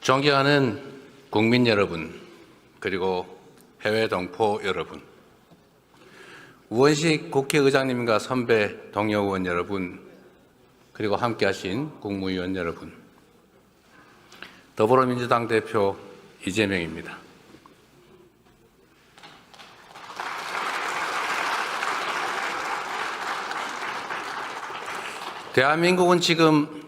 존경하는 국민 여러분, 그리고 해외 동포 여러분, 우원식 국회의장님과 선배 동료 의원 여러분, 그리고 함께하신 국무위원 여러분, 더불어민주당 대표 이재명입니다. 대한민국은 지금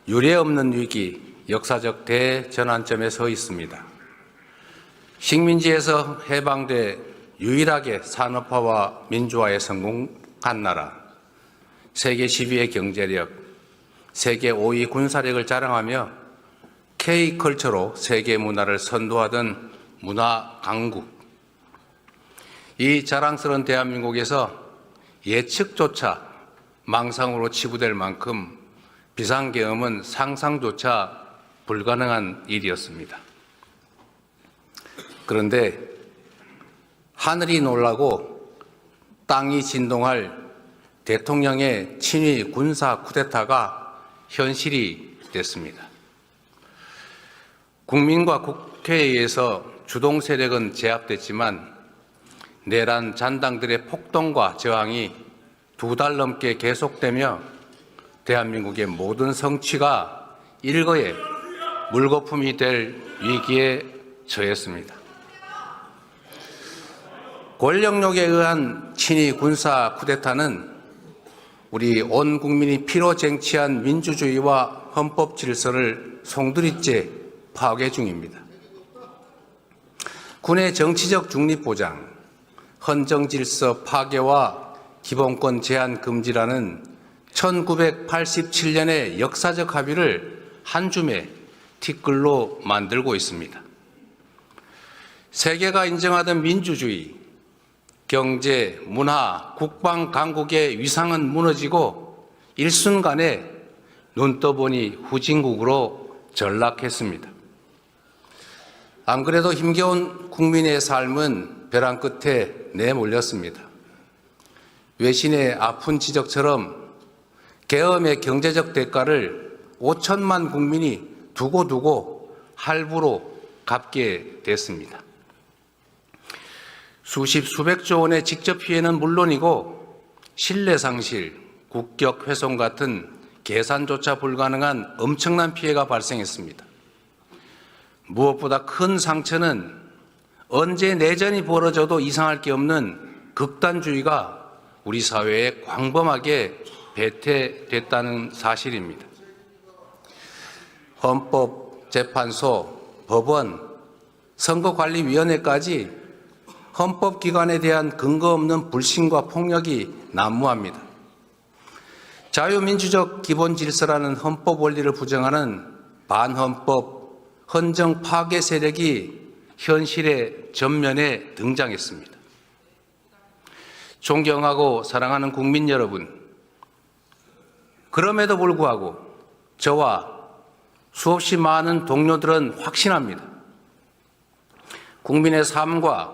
유례없는 위기, 역사적 대전환점에 서 있습니다. 식민지에서 해방돼 유일하게 산업화와 민주화에 성공한 나라, 세계 10위의 경제력, 세계 5위 군사력을 자랑하며 K컬처로 세계 문화를 선도하던 문화 강국. 이 자랑스러운 대한민국에서 예측조차 망상으로 치부될 만큼 비상계엄은 상상조차 불가능한 일이었습니다. 그런데 하늘이 놀라고 땅이 진동할 대통령의 친위 군사 쿠데타가 현실이 됐습니다. 국민과 국회에 의해서 주동 세력은 제압됐지만 내란 잔당들의 폭동과 저항이 2달 넘게 계속되며 대한민국의 모든 성취가 일거에 물거품이 될 위기에 처했습니다. 권력욕에 의한 친위 군사 쿠데타는 우리 온 국민이 피로 쟁취한 민주주의와 헌법 질서를 송두리째 파괴 중입니다. 군의 정치적 중립 보장, 헌정 질서 파괴와 기본권 제한 금지라는 1987년의 역사적 합의를 한 줌의 티끌로 만들고 있습니다. 세계가 인정하던 민주주의, 경제, 문화, 국방 강국의 위상은 무너지고 일순간에 눈 떠보니 후진국으로 전락했습니다. 안 그래도 힘겨운 국민의 삶은 벼랑 끝에 내몰렸습니다. 외신의 아픈 지적처럼 계엄의 경제적 대가를 5천만 국민이 두고두고 할부로 갚게 됐습니다. 수백조 원의 직접 피해는 물론이고 신뢰 상실, 국격 훼손 같은 계산조차 불가능한 엄청난 피해가 발생했습니다. 무엇보다 큰 상처는 언제 내전이 벌어져도 이상할 게 없는 극단주의가 우리 사회에 광범하게 배태됐다는 사실입니다. 헌법재판소, 법원, 선거관리위원회까지 헌법기관에 대한 근거 없는 불신과 폭력이 난무합니다. 자유민주적 기본질서라는 헌법 원리를 부정하는 반헌법, 헌정 파괴 세력이 현실의 전면에 등장했습니다. 존경하고 사랑하는 국민 여러분, 그럼에도 불구하고 저와 수없이 많은 동료들은 확신합니다. 국민의 삶과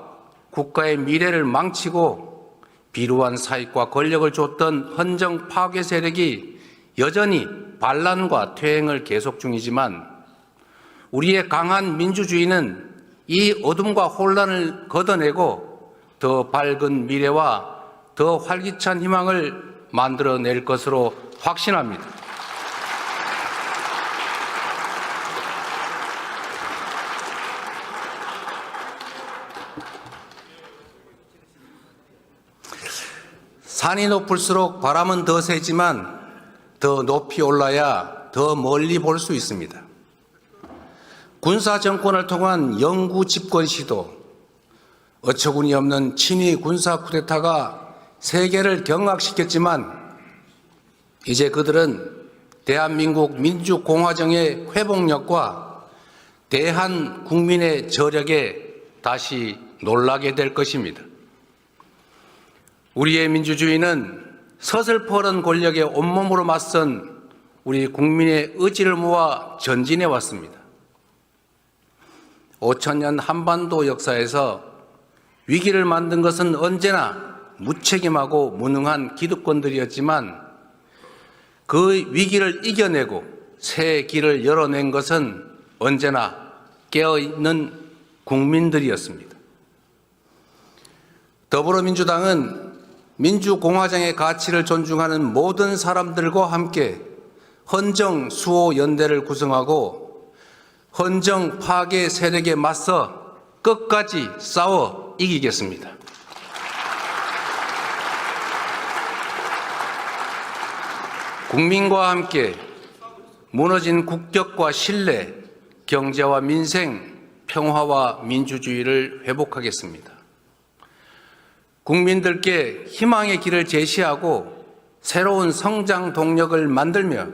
국가의 미래를 망치고 비루한 사익과 권력을 줬던 헌정 파괴 세력이 여전히 반란과 퇴행을 계속 중이지만 우리의 강한 민주주의는 이 어둠과 혼란을 걷어내고 더 밝은 미래와 더 활기찬 희망을 만들어낼 것으로 확신합니다. 산이 높을수록 바람은 더 세지만 더 높이 올라야 더 멀리 볼 수 있습니다. 군사 정권을 통한 영구 집권 시도, 어처구니 없는 친위 군사 쿠데타가 세계를 경악시켰지만 이제 그들은 대한민국 민주공화정의 회복력과 대한 국민의 저력에 다시 놀라게 될 것입니다. 우리의 민주주의는 서슬퍼런 권력에 온몸으로 맞선 우리 국민의 의지를 모아 전진해 왔습니다. 5천년 한반도 역사에서 위기를 만든 것은 언제나 무책임하고 무능한 기득권들이었지만 그 위기를 이겨내고 새 길을 열어낸 것은 언제나 깨어있는 국민들이었습니다. 더불어민주당은 민주공화정의 가치를 존중하는 모든 사람들과 함께 헌정 수호 연대를 구성하고 헌정 파괴 세력에 맞서 끝까지 싸워 이기겠습니다. 국민과 함께 무너진 국격과 신뢰, 경제와 민생, 평화와 민주주의를 회복하겠습니다. 국민들께 희망의 길을 제시하고 새로운 성장 동력을 만들며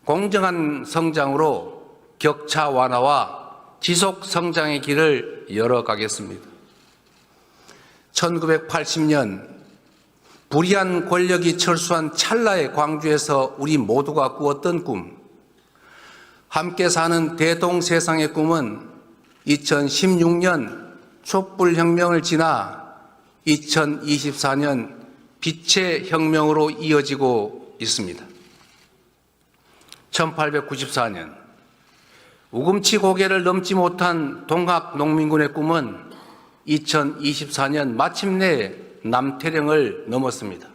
공정한 성장으로 격차 완화와 지속 성장의 길을 열어가겠습니다. 1980년 불의한 권력이 철수한 찰나의 광주에서 우리 모두가 꾸었던 꿈, 함께 사는 대동세상의 꿈은 2016년 촛불혁명을 지나 2024년 빛의 혁명으로 이어지고 있습니다. 1894년 우금치 고개를 넘지 못한 동학농민군의 꿈은 2024년 마침내 남태령을 넘었습니다.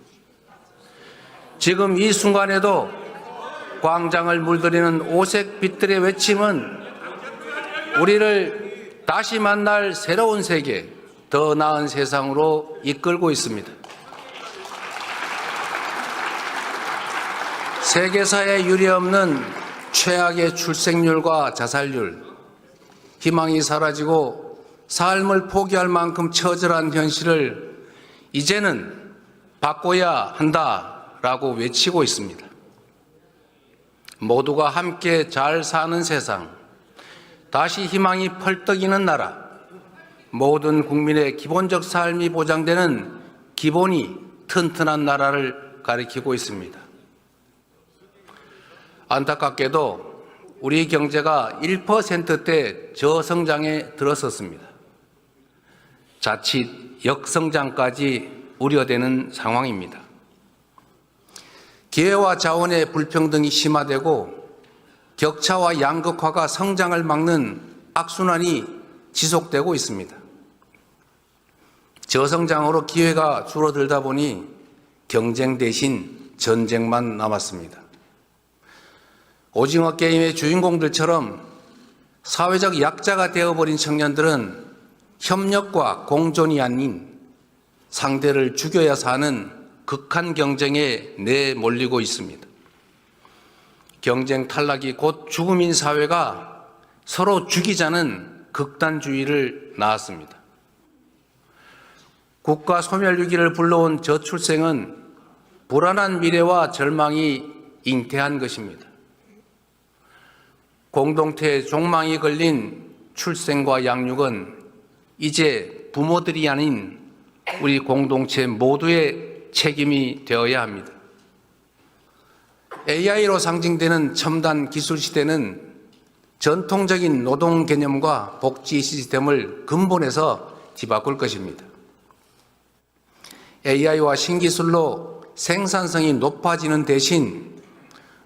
지금 이 순간에도 광장을 물들이는 오색 빛들의 외침은 우리를 다시 만날 새로운 세계, 더 나은 세상으로 이끌고 있습니다. 세계사에 유례없는 최악의 출생률과 자살률, 희망이 사라지고 삶을 포기할 만큼 처절한 현실을 이제는 바꿔야 한다라고 외치고 있습니다. 모두가 함께 잘 사는 세상, 다시 희망이 펄떡이는 나라, 모든 국민의 기본적 삶이 보장되는 기본이 튼튼한 나라를 가리키고 있습니다. 안타깝게도 우리 경제가 1%대 저성장에 들어섰습니다. 자칫 역성장까지 우려되는 상황입니다. 기회와 자원의 불평등이 심화되고 격차와 양극화가 성장을 막는 악순환이 지속되고 있습니다. 저성장으로 기회가 줄어들다 보니 경쟁 대신 전쟁만 남았습니다. 오징어 게임의 주인공들처럼 사회적 약자가 되어버린 청년들은 협력과 공존이 아닌 상대를 죽여야 사는 극한 경쟁에 내몰리고 있습니다. 경쟁 탈락이 곧 죽음인 사회가 서로 죽이자는 극단주의를 낳았습니다. 국가 소멸 위기를 불러온 저출생은 불안한 미래와 절망이 잉태한 것입니다. 공동체의 종망이 걸린 출생과 양육은 이제 부모들이 아닌 우리 공동체 모두의 책임이 되어야 합니다. AI로 상징되는 첨단 기술 시대는 전통적인 노동 개념과 복지 시스템을 근본에서 뒤바꿀 것입니다. AI와 신기술로 생산성이 높아지는 대신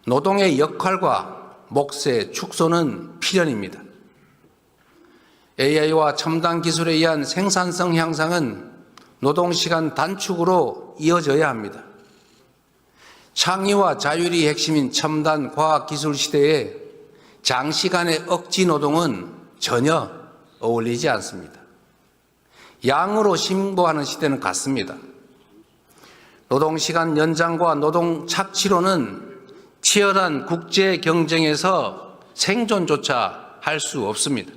노동의 역할과 몫의 축소는 필연입니다. AI와 첨단 기술에 의한 생산성 향상은 노동시간 단축으로 이어져야 합니다. 창의와 자율이 핵심인 첨단 과학기술 시대에 장시간의 억지 노동은 전혀 어울리지 않습니다. 양으로 신고하는 시대는 같습니다. 노동시간 연장과 노동 착취로는 치열한 국제 경쟁에서 생존조차 할 수 없습니다.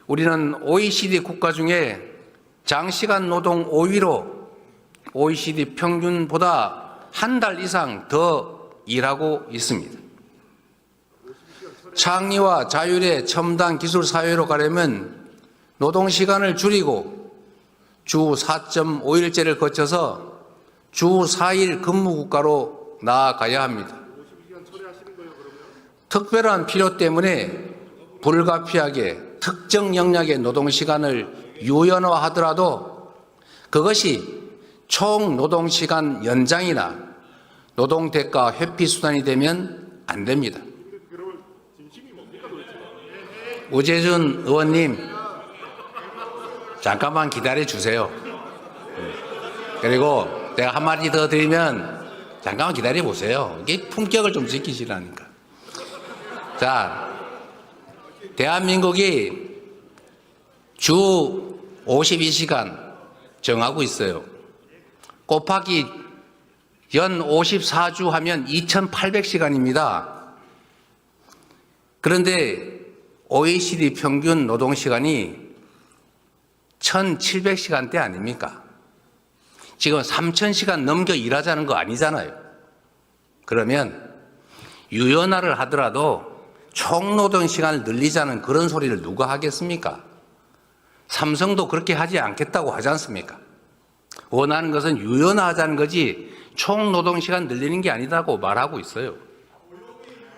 우리는 OECD 국가 중에 장시간 노동 5위로 OECD 평균보다 한 달 이상 더 일하고 있습니다. 창의와 자율의 첨단 기술 사회로 가려면 노동시간을 줄이고 주 4.5일제를 거쳐서 주 4일 근무국가로 나아가야 합니다. 특별한 필요 때문에 불가피하게 특정 영역의 노동시간을 유연화하더라도 그것이 총 노동시간 연장이나 노동대가 회피 수단이 되면 안 됩니다. 우재준 의원님, 잠깐만 기다려 주세요. 그리고 내가 한마디 더 드리면 잠깐만 기다려 보세요. 이게 품격을 좀 지키시라니까. 자, 대한민국이 주 52시간 정하고 있어요. 곱하기 연 54주 하면 2800시간입니다. 그런데 OECD 평균 노동시간이 1700시간대 아닙니까? 지금 3000시간 넘겨 일하자는 거 아니잖아요. 그러면 유연화를 하더라도 총노동시간을 늘리자는 그런 소리를 누가 하겠습니까? 삼성도 그렇게 하지 않겠다고 하지 않습니까? 원하는 것은 유연화하자는 거지 총노동시간 늘리는 게 아니다고 말하고 있어요.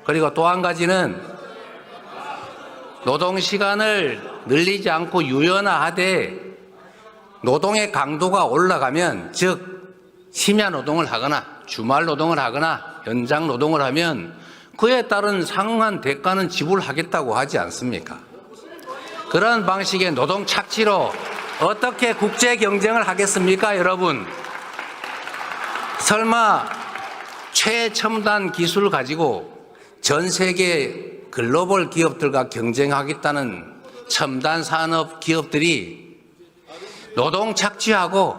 그리고 또 한 가지는 노동시간을 늘리지 않고 유연화하되 노동의 강도가 올라가면, 즉 심야 노동을 하거나 주말 노동을 하거나 연장 노동을 하면 그에 따른 상응한 대가는 지불하겠다고 하지 않습니까? 그런 방식의 노동 착취로 어떻게 국제 경쟁을 하겠습니까, 여러분? 설마 최첨단 기술을 가지고 전 세계 글로벌 기업들과 경쟁하겠다는 첨단 산업 기업들이 노동 착취하고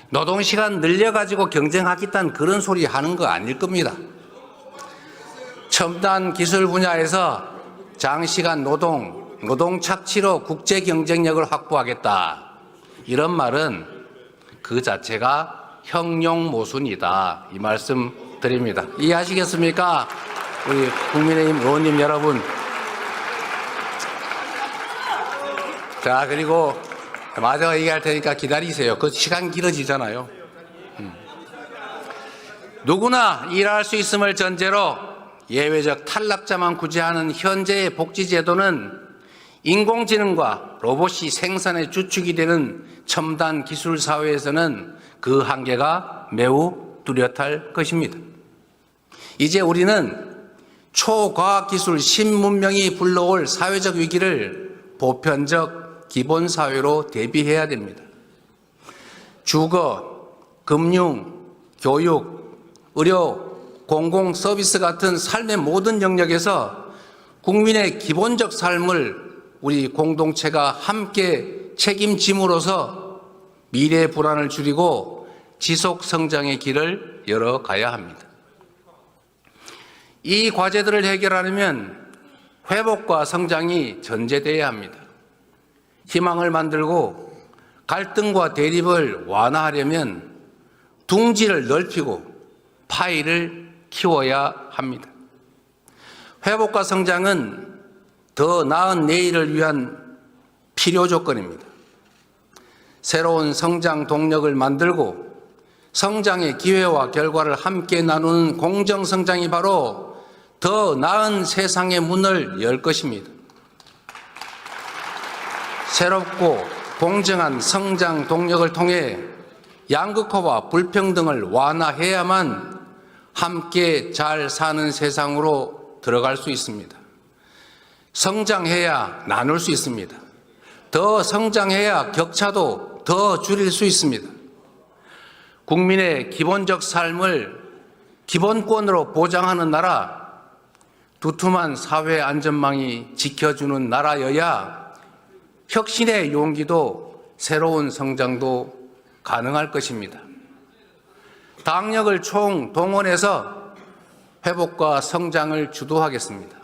노동시간 늘려가지고 경쟁하겠다는 그런 소리 하는 거 아닐 겁니다. 첨단 기술 분야에서 장시간 노동 착취로 국제 경쟁력을 확보하겠다. 이런 말은 그 자체가 형용모순이다. 이 말씀 드립니다. 이해하시겠습니까? 우리 국민의힘 의원님 여러분. 자, 그리고 마저 얘기할 테니까 기다리세요. 그 시간 길어지잖아요. 누구나 일할 수 있음을 전제로 예외적 탈락자만 구제하는 현재의 복지제도는 인공지능과 로봇이 생산의 주축이 되는 첨단 기술 사회에서는 그 한계가 매우 뚜렷할 것입니다. 이제 우리는 초과학기술 신문명이 불러올 사회적 위기를 보편적 기본사회로 대비해야 됩니다. 주거, 금융, 교육, 의료, 공공서비스 같은 삶의 모든 영역에서 국민의 기본적 삶을 우리 공동체가 함께 책임짐으로써 미래의 불안을 줄이고 지속 성장의 길을 열어가야 합니다. 이 과제들을 해결하려면 회복과 성장이 전제되어야 합니다. 희망을 만들고 갈등과 대립을 완화하려면 둥지를 넓히고 파이를 키워야 합니다. 회복과 성장은 더 나은 내일을 위한 필요 조건입니다. 새로운 성장 동력을 만들고 성장의 기회와 결과를 함께 나누는 공정성장이 바로 더 나은 세상의 문을 열 것입니다. 새롭고 공정한 성장 동력을 통해 양극화와 불평등을 완화해야만 함께 잘 사는 세상으로 들어갈 수 있습니다. 성장해야 나눌 수 있습니다. 더 성장해야 격차도 더 줄일 수 있습니다. 국민의 기본적 삶을 기본권으로 보장하는 나라, 두툼한 사회 안전망이 지켜주는 나라여야 혁신의 용기도 새로운 성장도 가능할 것입니다. 당력을 총동원해서 회복과 성장을 주도하겠습니다.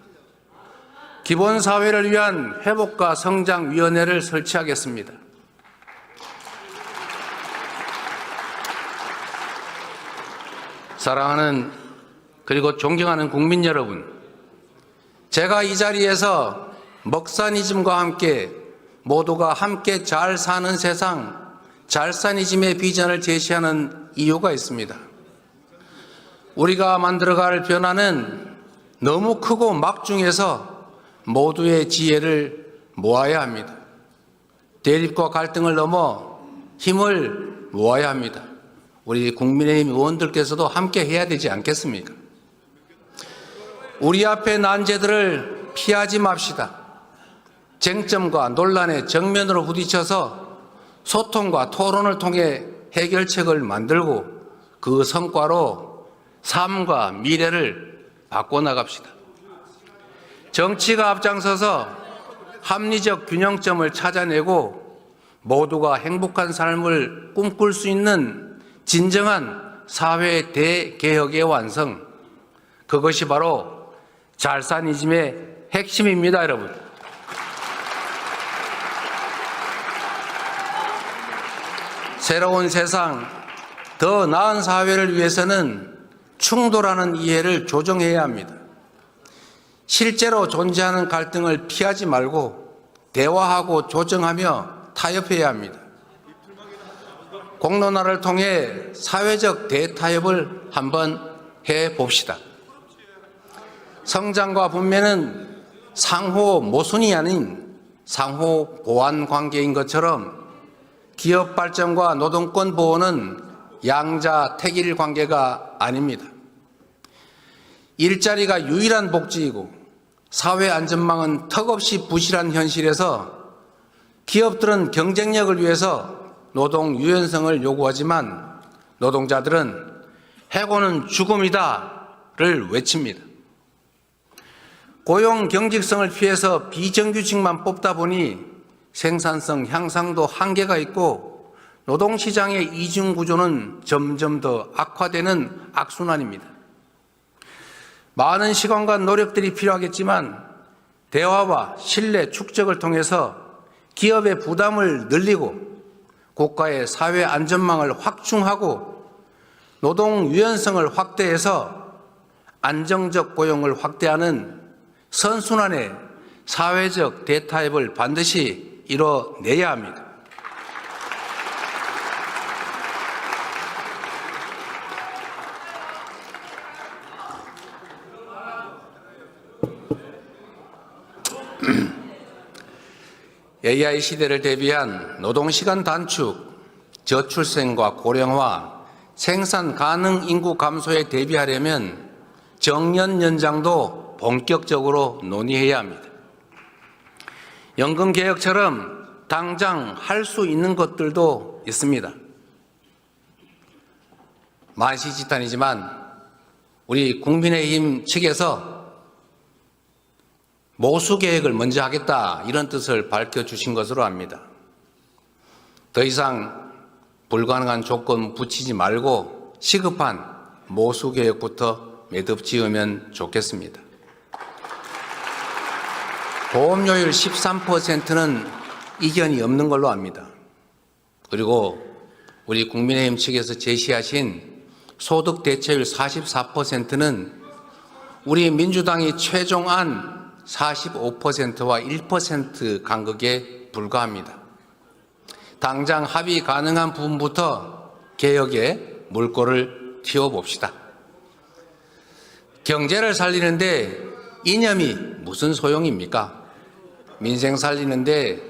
기본사회를 위한 회복과 성장위원회를 설치하겠습니다. 사랑하는 그리고 존경하는 국민 여러분, 제가 이 자리에서 먹사니즘과 함께 모두가 함께 잘 사는 세상, 잘사니즘의 비전을 제시하는 이유가 있습니다. 우리가 만들어갈 변화는 너무 크고 막중해서 모두의 지혜를 모아야 합니다. 대립과 갈등을 넘어 힘을 모아야 합니다. 우리 국민의힘 의원들께서도 함께 해야 되지 않겠습니까? 우리 앞에 난제들을 피하지 맙시다. 쟁점과 논란의 정면으로 부딪혀서 소통과 토론을 통해 해결책을 만들고 그 성과로 삶과 미래를 바꿔나갑시다. 정치가 앞장서서 합리적 균형점을 찾아내고 모두가 행복한 삶을 꿈꿀 수 있는 진정한 사회 대개혁의 완성, 그것이 바로 잘사니즘의 핵심입니다, 여러분. 새로운 세상, 더 나은 사회를 위해서는 충돌하는 이해를 조정해야 합니다. 실제로 존재하는 갈등을 피하지 말고 대화하고 조정하며 타협해야 합니다. 공론화를 통해 사회적 대타협을 한번 해봅시다. 성장과 분배는 상호 모순이 아닌 상호 보완 관계인 것처럼 기업 발전과 노동권 보호는 양자택일 관계가 아닙니다. 일자리가 유일한 복지이고 사회 안전망은 턱없이 부실한 현실에서 기업들은 경쟁력을 위해서 노동 유연성을 요구하지만 노동자들은 해고는 죽음이다를 외칩니다. 고용 경직성을 피해서 비정규직만 뽑다 보니 생산성 향상도 한계가 있고 노동시장의 이중구조는 점점 더 악화되는 악순환입니다. 많은 시간과 노력들이 필요하겠지만 대화와 신뢰 축적을 통해서 기업의 부담을 늘리고 국가의 사회 안전망을 확충하고 노동 유연성을 확대해서 안정적 고용을 확대하는 선순환의 사회적 대타협을 반드시 이뤄내야 합니다. AI 시대를 대비한 노동시간 단축, 저출생과 고령화, 생산 가능 인구 감소에 대비하려면 정년 연장도 본격적으로 논의해야 합니다. 연금개혁처럼 당장 할 수 있는 것들도 있습니다. 만시지탄이지만 우리 국민의힘 측에서 모수개혁을 먼저 하겠다 이런 뜻을 밝혀주신 것으로 압니다. 더 이상 불가능한 조건 붙이지 말고 시급한 모수개혁부터 매듭 지으면 좋겠습니다. 보험료율 13%는 이견이 없는 걸로 압니다. 그리고 우리 국민의힘 측에서 제시하신 소득 대체율 44%는 우리 민주당이 최종안 45%와 1% 간극에 불과합니다. 당장 합의 가능한 부분부터 개혁에 물꼬를 틔워봅시다. 경제를 살리는데 이념이 무슨 소용입니까? 민생 살리는데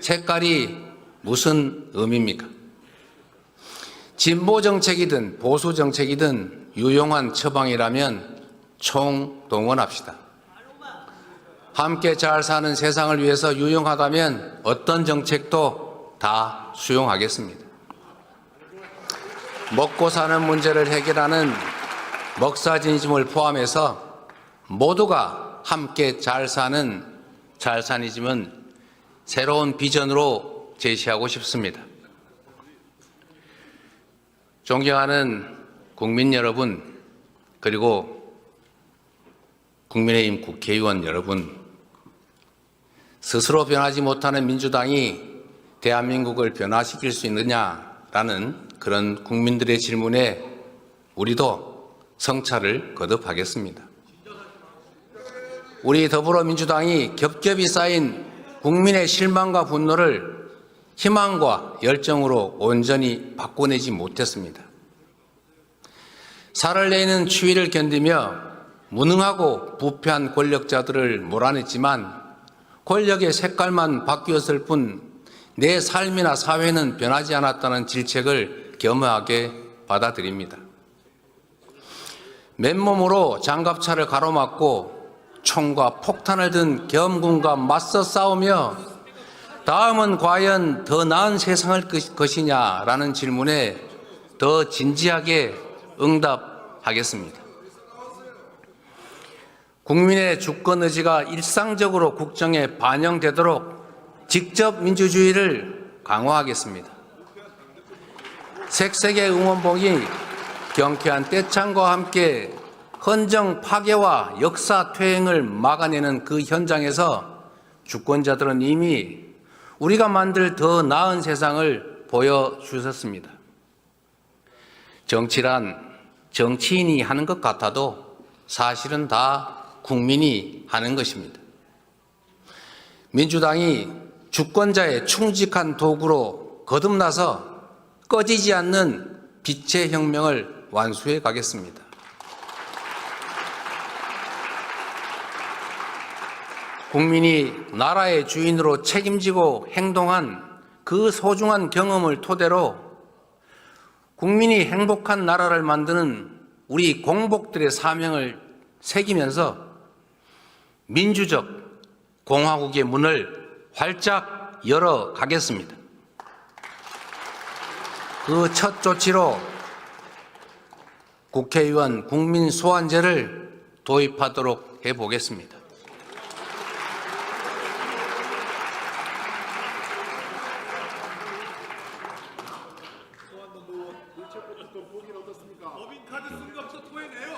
색깔이 무슨 의미입니까? 진보 정책이든 보수 정책이든 유용한 처방이라면 총동원합시다. 함께 잘 사는 세상을 위해서 유용하다면 어떤 정책도 다 수용하겠습니다. 먹고 사는 문제를 해결하는 먹사지니즘을 포함해서 모두가 함께 잘 사는 잘사니즘은 새로운 비전으로 제시하고 싶습니다. 존경하는 국민 여러분, 그리고 국민의힘 국회의원 여러분, 스스로 변하지 못하는 민주당이 대한민국을 변화시킬 수 있느냐라는 그런 국민들의 질문에 우리도 성찰을 거듭하겠습니다. 우리 더불어민주당이 겹겹이 쌓인 국민의 실망과 분노를 희망과 열정으로 온전히 바꿔내지 못했습니다. 살을 내는 추위를 견디며 무능하고 부패한 권력자들을 몰아냈지만 권력의 색깔만 바뀌었을 뿐 내 삶이나 사회는 변하지 않았다는 질책을 겸허하게 받아들입니다. 맨몸으로 장갑차를 가로막고 총과 폭탄을 든 계엄군과 맞서 싸우며 다음은 과연 더 나은 세상을 것이냐라는 질문에 더 진지하게 응답하겠습니다. 국민의 주권 의지가 일상적으로 국정에 반영되도록 직접 민주주의를 강화하겠습니다. 색색의 응원봉이 경쾌한 떼창과 함께 헌정 파괴와 역사 퇴행을 막아내는 그 현장에서 주권자들은 이미 우리가 만들 더 나은 세상을 보여주셨습니다. 정치란 정치인이 하는 것 같아도 사실은 다 국민이 하는 것입니다. 민주당이 주권자의 충직한 도구로 거듭나서 꺼지지 않는 빛의 혁명을 완수해 가겠습니다. 국민이 나라의 주인으로 책임지고 행동한 그 소중한 경험을 토대로 국민이 행복한 나라를 만드는 우리 공복들의 사명을 새기면서 민주적 공화국의 문을 활짝 열어가겠습니다. 그 첫 조치로 국회의원 국민소환제를 도입하도록 해보겠습니다. 법인카드 쓴 것부터 토해내요.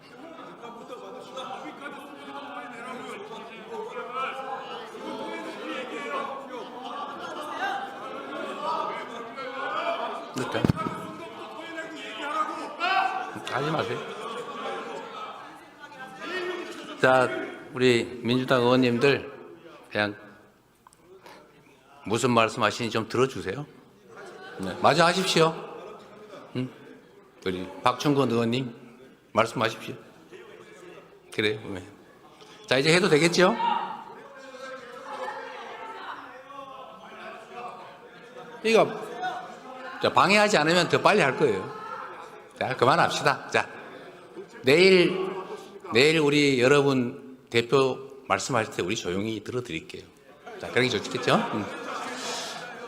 잠깐부터 받으시다. 법인카드 쓴 것부터 토해내라고요. 이거 토해내고 얘기해요. 일단 토해내고 얘기하라고. 하지 마세요. 자, 우리 민주당 의원님들 그냥 무슨 말씀하시는지 좀 들어주세요. 네, 마저 하십시오. 우리 박충건 의원님 말씀하십시오. 그래요. 네. 자, 이제 해도 되겠죠? 이거 방해하지 않으면 더 빨리 할 거예요. 자, 그만합시다. 자, 내일 우리 여러분 대표 말씀하실 때 우리 조용히 들어드릴게요. 자, 그러기 좋겠죠?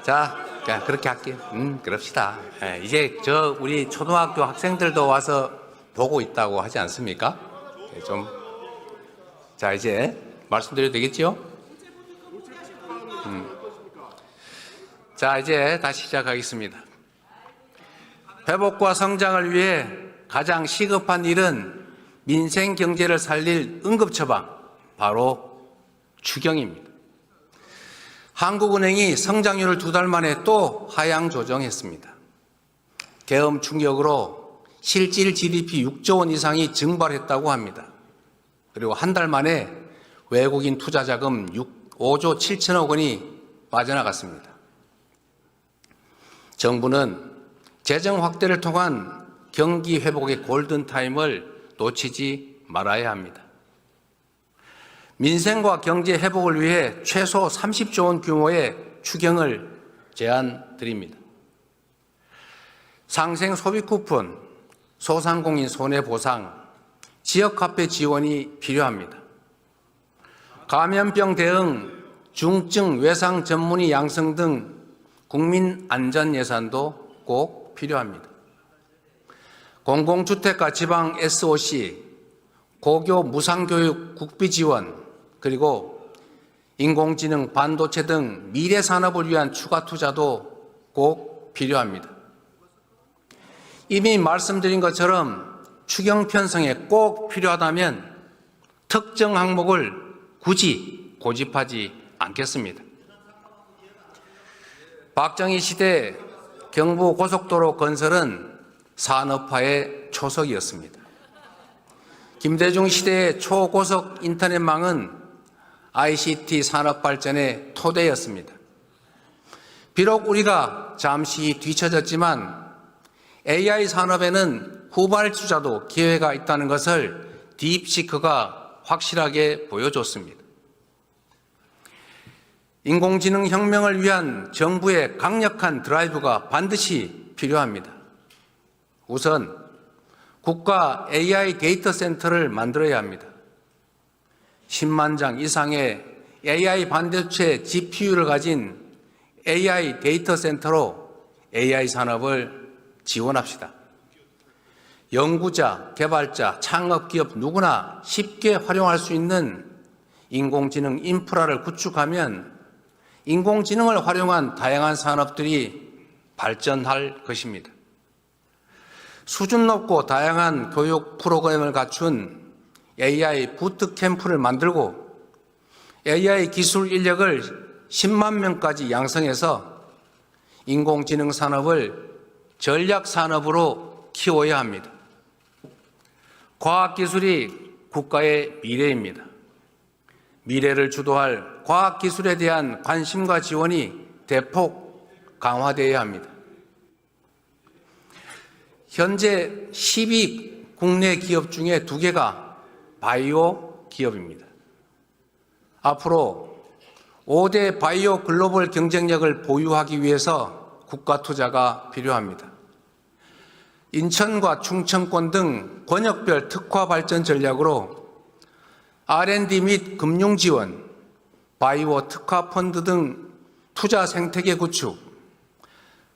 자, 그렇게 할게요. 그럽시다. 예, 이제 우리 초등학교 학생들도 와서 보고 있다고 하지 않습니까? 예, 자, 이제 말씀드려도 되겠죠? 자, 이제 다시 시작하겠습니다. 회복과 성장을 위해 가장 시급한 일은 민생 경제를 살릴 응급처방, 바로 추경입니다. 한국은행이 성장률을 2달 만에 또 하향 조정했습니다. 계엄 충격으로 실질 GDP 6조 원 이상이 증발했다고 합니다. 그리고 한 달 만에 외국인 투자 자금 5조 7천억 원이 빠져나갔습니다. 정부는 재정 확대를 통한 경기 회복의 골든타임을 놓치지 말아야 합니다. 민생과 경제 회복을 위해 최소 30조 원 규모의 추경을 제안드립니다. 상생 소비 쿠폰, 소상공인 손해보상, 지역화폐 지원이 필요합니다. 감염병 대응, 중증 외상 전문의 양성 등 국민 안전 예산도 꼭 필요합니다. 공공주택과 지방 SOC, 고교 무상교육 국비 지원, 그리고 인공지능, 반도체 등 미래 산업을 위한 추가 투자도 꼭 필요합니다. 이미 말씀드린 것처럼 추경 편성에 꼭 필요하다면 특정 항목을 굳이 고집하지 않겠습니다. 박정희 시대 경부 고속도로 건설은 산업화의 초석이었습니다. 김대중 시대의 초고속 인터넷망은 ICT 산업 발전의 토대였습니다. 비록 우리가 잠시 뒤처졌지만 AI 산업에는 후발주자도 기회가 있다는 것을 딥시크가 확실하게 보여줬습니다. 인공지능 혁명을 위한 정부의 강력한 드라이브가 반드시 필요합니다. 우선 국가 AI 데이터 센터를 만들어야 합니다. 10만 장 이상의 AI 반도체 GPU를 가진 AI 데이터 센터로 AI 산업을 지원합시다. 연구자, 개발자, 창업기업 누구나 쉽게 활용할 수 있는 인공지능 인프라를 구축하면 인공지능을 활용한 다양한 산업들이 발전할 것입니다. 수준 높고 다양한 교육 프로그램을 갖춘 AI 부트캠프를 만들고 AI 기술 인력을 10만 명까지 양성해서 인공지능 산업을 전략 산업으로 키워야 합니다. 과학기술이 국가의 미래입니다. 미래를 주도할 과학기술에 대한 관심과 지원이 대폭 강화되어야 합니다. 현재 10위 국내 기업 중에 2개가 바이오 기업입니다. 앞으로 5대 바이오 글로벌 경쟁력을 보유하기 위해서 국가 투자가 필요합니다. 인천과 충청권 등 권역별 특화 발전 전략으로 R&D 및 금융 지원, 바이오 특화 펀드 등 투자 생태계 구축,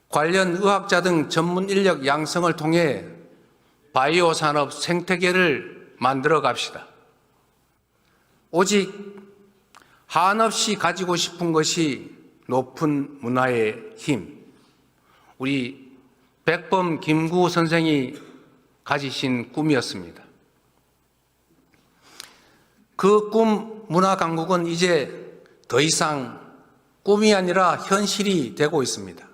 관련 의학자 등 전문 인력 양성을 통해 바이오 산업 생태계를 만들어 갑시다. 오직 한없이 가지고 싶은 것이 높은 문화의 힘. 우리 백범 김구 선생이 가지신 꿈이었습니다. 그 꿈 문화 강국은 이제 더 이상 꿈이 아니라 현실이 되고 있습니다.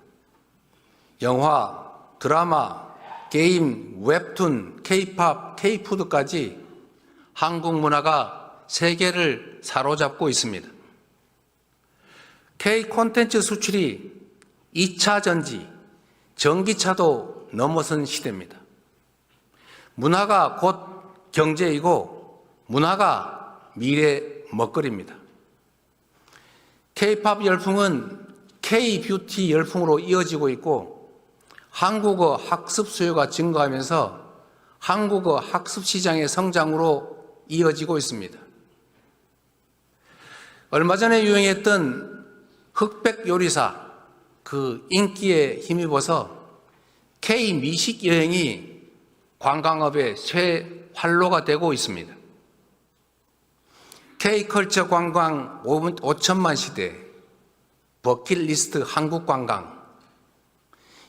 영화, 드라마, 게임, 웹툰, K-팝, K-푸드까지 한국 문화가 세계를 사로잡고 있습니다. K-콘텐츠 수출이 2차 전지, 전기차도 넘어선 시대입니다. 문화가 곧 경제이고 문화가 미래 먹거리입니다. K-팝 열풍은 K-뷰티 열풍으로 이어지고 있고 한국어 학습 수요가 증가하면서 한국어 학습 시장의 성장으로 이어지고 있습니다. 얼마 전에 유행했던 흑백 요리사 그 인기에 힘입어서 K-미식 여행이 관광업의 새 활로가 되고 있습니다. K-컬처 관광 5천만 시대, 버킷리스트 한국 관광,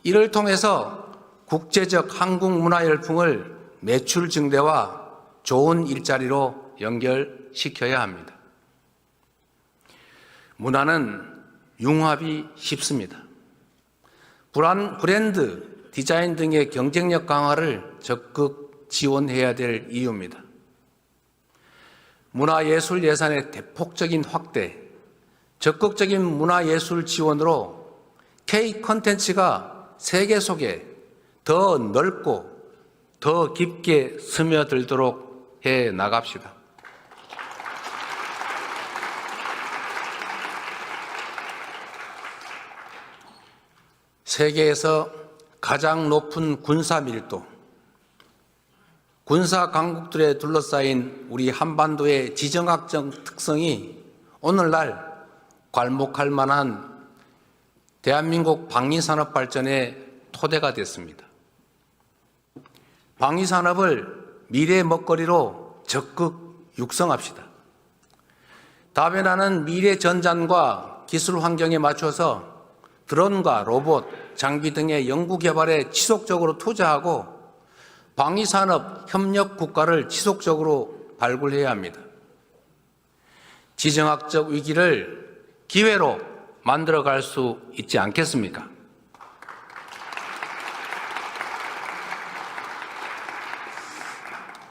이를 통해서 국제적 한국 문화 열풍을 매출 증대와 좋은 일자리로 연결시켜야 합니다. 문화는 융합이 쉽습니다. 브랜드, 디자인 등의 경쟁력 강화를 적극 지원해야 될 이유입니다. 문화예술 예산의 대폭적인 확대, 적극적인 문화예술 지원으로 K-콘텐츠가 세계 속에 더 넓고 더 깊게 스며들도록 해 나갑시다. 세계에서 가장 높은 군사 밀도, 군사 강국들에 둘러싸인 우리 한반도의 지정학적 특성이 오늘날 괄목할 만한 대한민국 방위산업 발전의 토대가 됐습니다. 방위산업을 미래 먹거리로 적극 육성합시다. 다변하는 미래 전장과 기술 환경에 맞춰서 드론과 로봇, 장비 등의 연구 개발에 지속적으로 투자하고 방위산업 협력 국가를 지속적으로 발굴해야 합니다. 지정학적 위기를 기회로 만들어갈 수 있지 않겠습니까?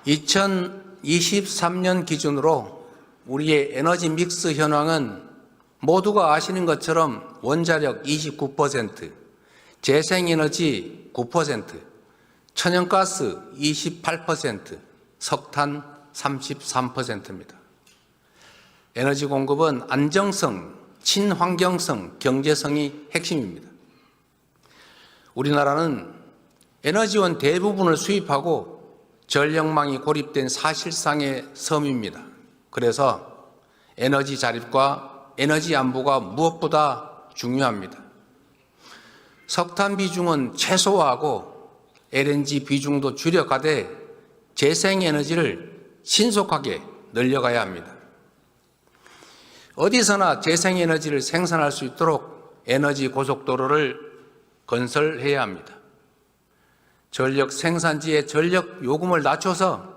(2023년) 기준으로 우리의 에너지 믹스 현황은 모두가 아시는 것처럼 원자력 29%, 재생에너지 9%, 천연가스 28%, 석탄 33%입니다. 에너지 공급은 안정성, 친환경성, 경제성이 핵심입니다. 우리나라는 에너지원 대부분을 수입하고 전력망이 고립된 사실상의 섬입니다. 그래서 에너지 자립과 에너지 안보가 무엇보다 중요합니다. 석탄 비중은 최소화하고 LNG 비중도 줄여가되 재생에너지를 신속하게 늘려가야 합니다. 어디서나 재생에너지를 생산할 수 있도록 에너지 고속도로를 건설해야 합니다. 전력 생산지의 전력 요금을 낮춰서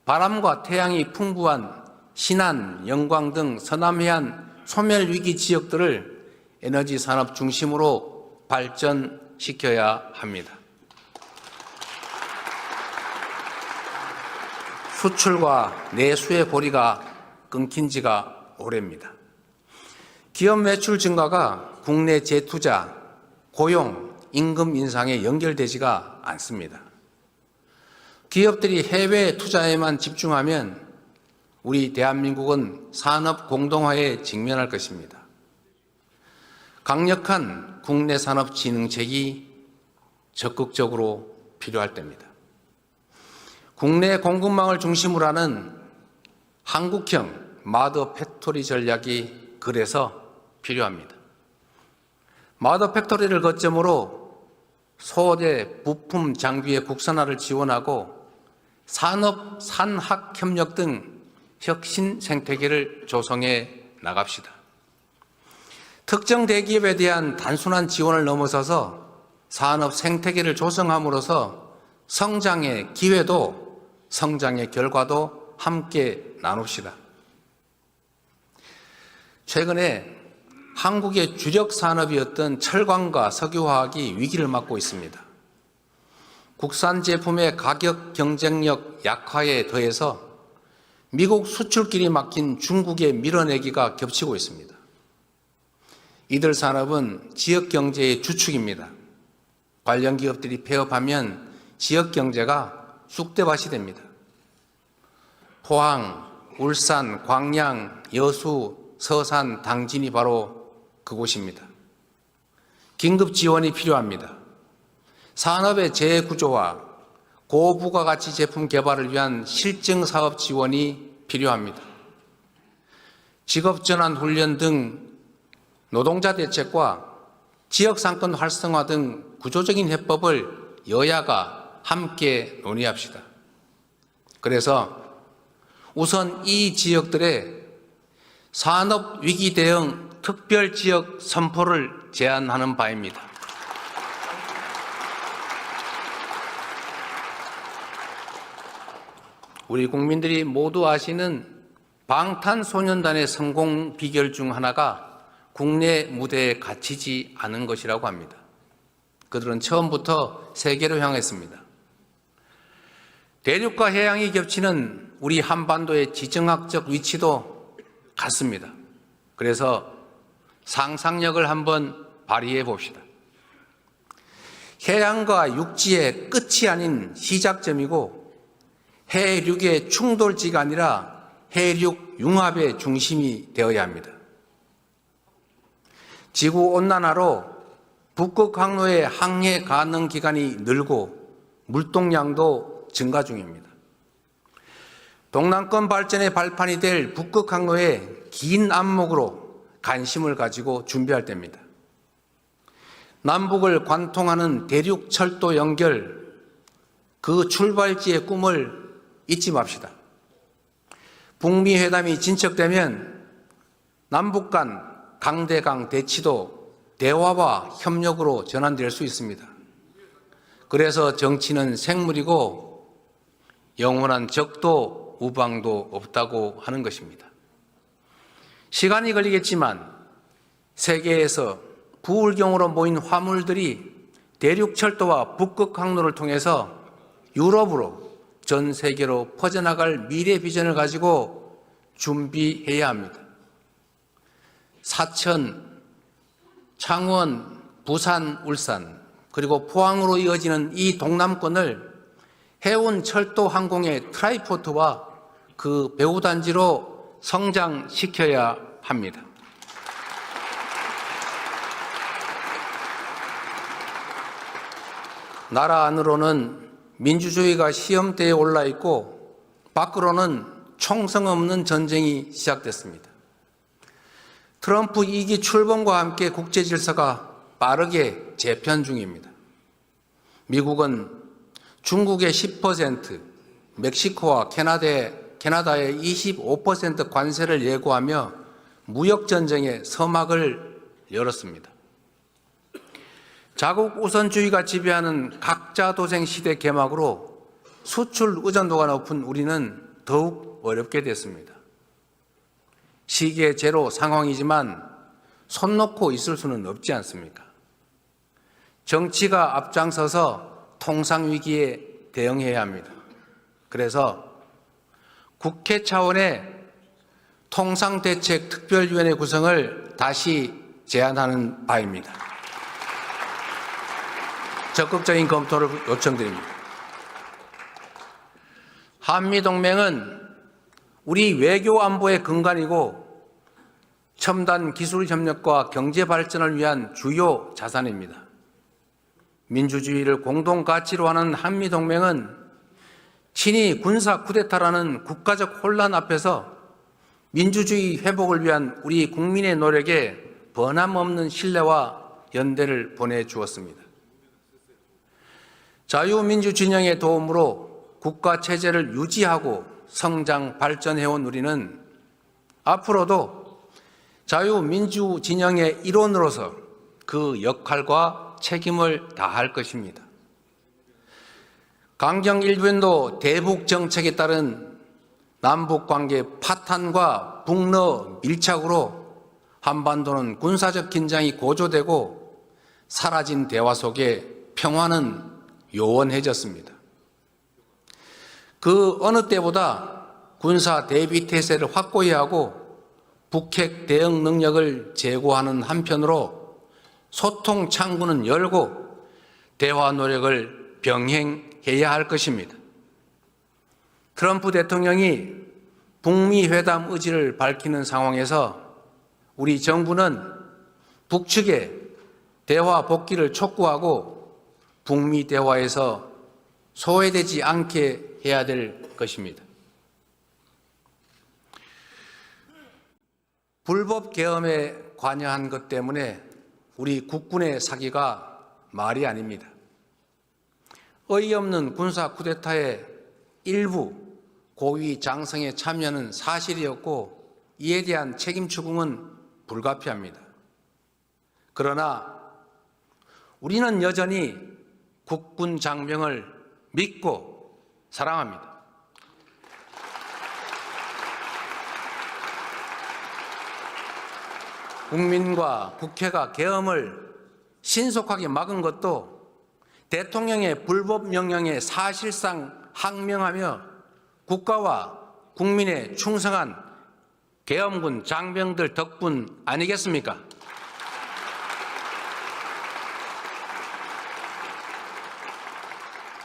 바람과 태양이 풍부한 신안, 영광 등 서남해안 소멸위기 지역들을 에너지 산업 중심으로 발전시켜야 합니다. 수출과 내수의 고리가 끊긴 지가 오래입니다. 기업 매출 증가가 국내 재투자, 고용, 임금 인상에 연결되지가 않습니다. 기업들이 해외 투자에만 집중하면 우리 대한민국은 산업 공동화에 직면할 것입니다. 강력한 국내 산업 진흥책이 적극적으로 필요할 때입니다. 국내 공급망을 중심으로 하는 한국형 마더 팩토리 전략이 그래서 필요합니다. 마더 팩토리를 거점으로 소재, 부품, 장비의 국산화를 지원하고 산업, 산학 협력 등 혁신 생태계를 조성해 나갑시다. 특정 대기업에 대한 단순한 지원을 넘어서서 산업 생태계를 조성함으로써 성장의 기회도 성장의 결과도 함께 나눕시다. 최근에 한국의 주력 산업이었던 철강과 석유화학이 위기를 맞고 있습니다. 국산 제품의 가격 경쟁력 약화에 더해서 미국 수출길이 막힌 중국의 밀어내기가 겹치고 있습니다. 이들 산업은 지역 경제의 주축입니다. 관련 기업들이 폐업하면 지역 경제가 쑥대밭이 됩니다. 포항, 울산, 광양, 여수, 서산, 당진이 바로 그곳입니다. 긴급 지원이 필요합니다. 산업의 재구조와 고부가가치 제품 개발을 위한 실증 사업 지원이 필요합니다. 직업전환 훈련 등 노동자 대책과 지역상권 활성화 등 구조적인 해법을 여야가 함께 논의합시다. 그래서 우선 이 지역들의 산업위기 대응 특별지역 선포를 제안하는 바입니다. 우리 국민들이 모두 아시는 방탄소년단의 성공 비결 중 하나가 국내 무대에 갇히지 않은 것이라고 합니다. 그들은 처음부터 세계로 향했습니다. 대륙과 해양이 겹치는 우리 한반도의 지정학적 위치도 같습니다. 그래서 상상력을 한번 발휘해 봅시다. 해양과 육지의 끝이 아닌 시작점이고 해륙의 충돌지가 아니라 해륙 융합의 중심이 되어야 합니다. 지구온난화로 북극 항로의 항해 가능 기간이 늘고 물동량도 증가 중입니다. 동남권 발전의 발판이 될 북극 항로의 긴 안목으로 관심을 가지고 준비할 때입니다. 남북을 관통하는 대륙 철도 연결, 그 출발지의 꿈을 잊지 맙시다. 북미 회담이 진척되면 남북 간 강대강 대치도 대화와 협력으로 전환될 수 있습니다. 그래서 정치는 생물이고 영원한 적도 우방도 없다고 하는 것입니다. 시간이 걸리겠지만 세계에서 부울경으로 모인 화물들이 대륙철도와 북극 항로를 통해서 유럽으로 전 세계로 퍼져나갈 미래 비전을 가지고 준비해야 합니다. 사천, 창원, 부산, 울산 그리고 포항으로 이어지는 이 동남권을 해운 철도 항공의 트라이포트와 그 배후단지로 성장시켜야 합니다. 나라 안으로는 민주주의가 시험대에 올라 있고 밖으로는 총성 없는 전쟁이 시작됐습니다. 트럼프 2기 출범과 함께 국제 질서가 빠르게 재편 중입니다. 미국은 중국의 10%, 멕시코와 캐나다의 25% 관세를 예고하며 무역전쟁의 서막을 열었습니다. 자국 우선주의가 지배하는 각자도생 시대 개막으로 수출 의존도가 높은 우리는 더욱 어렵게 됐습니다. 시계 제로 상황이지만 손 놓고 있을 수는 없지 않습니까? 정치가 앞장서서 통상위기에 대응해야 합니다. 그래서 국회 차원의 통상대책특별위원회 구성을 다시 제안하는 바입니다. 적극적인 검토를 요청드립니다. 한미동맹은 우리 외교 안보의 근간이고 첨단 기술 협력과 경제 발전을 위한 주요 자산입니다. 민주주의를 공동 가치로 하는 한미동맹은 친히 군사 쿠데타라는 국가적 혼란 앞에서 민주주의 회복을 위한 우리 국민의 노력에 변함없는 신뢰와 연대를 보내주었습니다. 자유민주 진영의 도움으로 국가 체제를 유지하고 성장 발전해온 우리는 앞으로도 자유민주 진영의 일원으로서 그 역할과 책임을 다할 것입니다. 강경 일변도 대북 정책에 따른 남북관계 파탄과 북러 밀착으로 한반도는 군사적 긴장이 고조되고 사라진 대화 속에 평화는 요원해졌습니다. 그 어느 때보다 군사 대비 태세를 확고히 하고 북핵 대응 능력을 제고하는 한편으로 소통 창구는 열고 대화 노력을 병행해야 할 것입니다. 트럼프 대통령이 북미 회담 의지를 밝히는 상황에서 우리 정부는 북측에 대화 복귀를 촉구하고 북미 대화에서 소외되지 않게 해야 될 것입니다. 불법 계엄에 관여한 것 때문에 우리 국군의 사기가 말이 아닙니다. 어이없는 군사 쿠데타의 일부 고위 장성의 참여는 사실이었고 이에 대한 책임 추궁은 불가피합니다. 그러나 우리는 여전히 국군 장병을 믿고 사랑합니다. 국민과 국회가 계엄을 신속하게 막은 것도 대통령의 불법 명령에 사실상 항명하며 국가와 국민의 충성한 계엄군 장병들 덕분 아니겠습니까?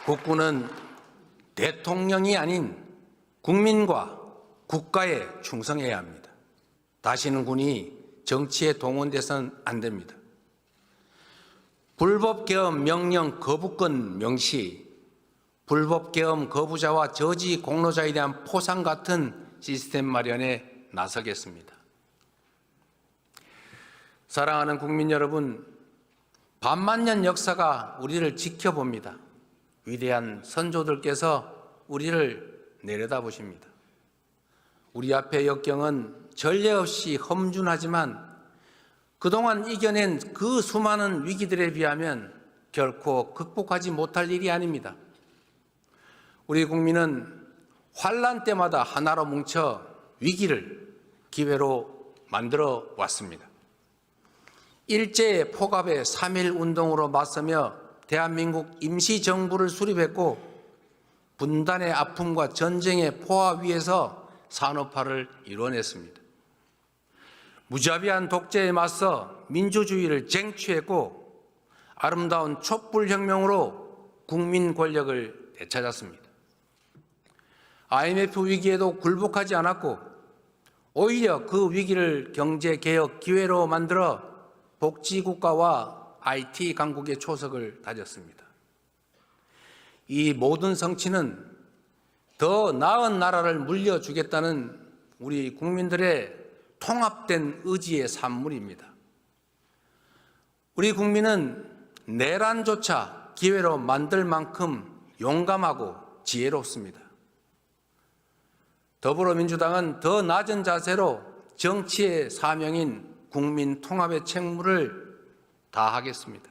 국군은 대통령이 아닌 국민과 국가에 충성해야 합니다. 다시는 군이 정치에 동원돼서는 안 됩니다. 불법 계엄 명령 거부권 명시, 불법 계엄 거부자와 저지 공로자에 대한 포상 같은 시스템 마련에 나서겠습니다. 사랑하는 국민 여러분, 반만년 역사가 우리를 지켜봅니다. 위대한 선조들께서 우리를 내려다보십니다. 우리 앞의 역경은 전례 없이 험준하지만 그동안 이겨낸 그 수많은 위기들에 비하면 결코 극복하지 못할 일이 아닙니다. 우리 국민은 환란 때마다 하나로 뭉쳐 위기를 기회로 만들어 왔습니다. 일제의 포갑의 3.1 운동으로 맞서며 대한민국 임시정부를 수립했고 분단의 아픔과 전쟁의 포화 위에서 산업화를 이뤄냈습니다. 무자비한 독재에 맞서 민주주의를 쟁취했고 아름다운 촛불혁명으로 국민 권력을 되찾았습니다. IMF 위기에도 굴복하지 않았고 오히려 그 위기를 경제개혁 기회로 만들어 복지국가와 IT 강국의 초석을 다졌습니다. 이 모든 성취는 더 나은 나라를 물려주겠다는 우리 국민들의 통합된 의지의 산물입니다. 우리 국민은 내란조차 기회로 만들 만큼 용감하고 지혜롭습니다. 더불어민주당은 더 낮은 자세로 정치의 사명인 국민 통합의 책무를 다하겠습니다.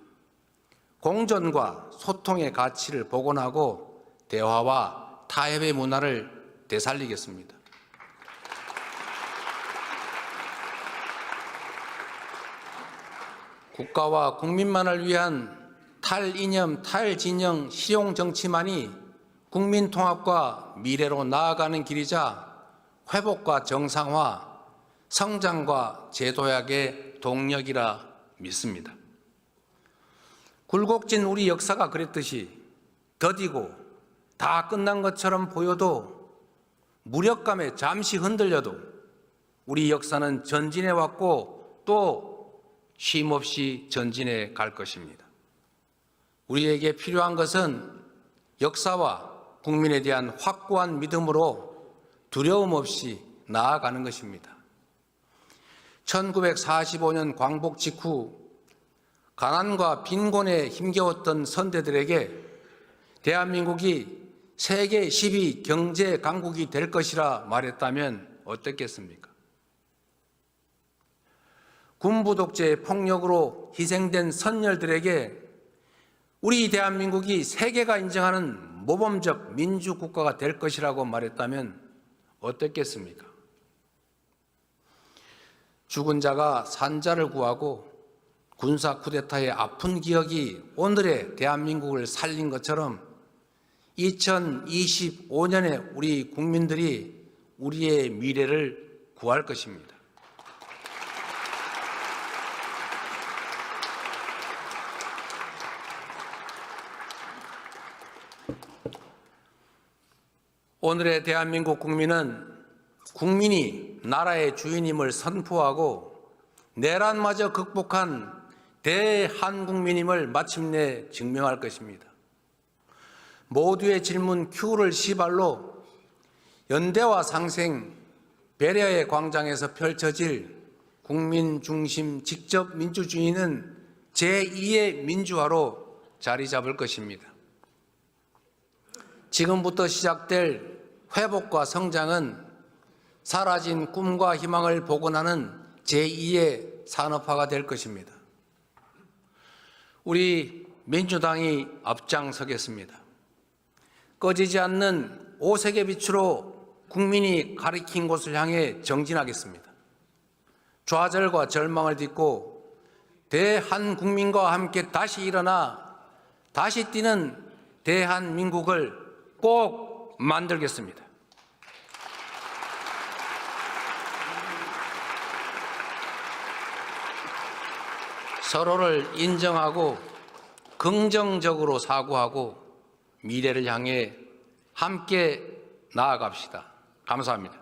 공존과 소통의 가치를 복원하고 대화와 타협의 문화를 되살리겠습니다. 국가와 국민만을 위한 탈이념, 탈진영, 실용 정치만이 국민 통합과 미래로 나아가는 길이자 회복과 정상화, 성장과 재도약의 동력이라 믿습니다. 굴곡진 우리 역사가 그랬듯이 더디고 다 끝난 것처럼 보여도 무력감에 잠시 흔들려도 우리 역사는 전진해 왔고 또 쉼없이 전진해 갈 것입니다. 우리에게 필요한 것은 역사와 국민에 대한 확고한 믿음으로 두려움 없이 나아가는 것입니다. 1945년 광복 직후 가난과 빈곤에 힘겨웠던 선대들에게 대한민국이 세계 10위 경제 강국이 될 것이라 말했다면 어떻겠습니까? 군부 독재의 폭력으로 희생된 선열들에게 우리 대한민국이 세계가 인정하는 모범적 민주국가가 될 것이라고 말했다면 어떻겠습니까? 죽은 자가 산자를 구하고 군사 쿠데타의 아픈 기억이 오늘의 대한민국을 살린 것처럼 2025년에 우리 국민들이 우리의 미래를 구할 것입니다. 오늘의 대한민국 국민은 국민이 나라의 주인임을 선포하고 내란마저 극복한 대한국민임을 마침내 증명할 것입니다. 모두의 질문 Q를 시발로 연대와 상생, 배려의 광장에서 펼쳐질 국민 중심 직접 민주주의는 제2의 민주화로 자리 잡을 것입니다. 지금부터 시작될 회복과 성장은 사라진 꿈과 희망을 복원하는 제2의 산업화가 될 것입니다. 우리 민주당이 앞장서겠습니다. 꺼지지 않는 오색의 빛으로 국민이 가리킨 곳을 향해 정진하겠습니다. 좌절과 절망을 딛고 대한국민과 함께 다시 일어나 다시 뛰는 대한민국을 꼭 만들겠습니다. 서로를 인정하고 긍정적으로 사고하고 미래를 향해 함께 나아갑시다. 감사합니다.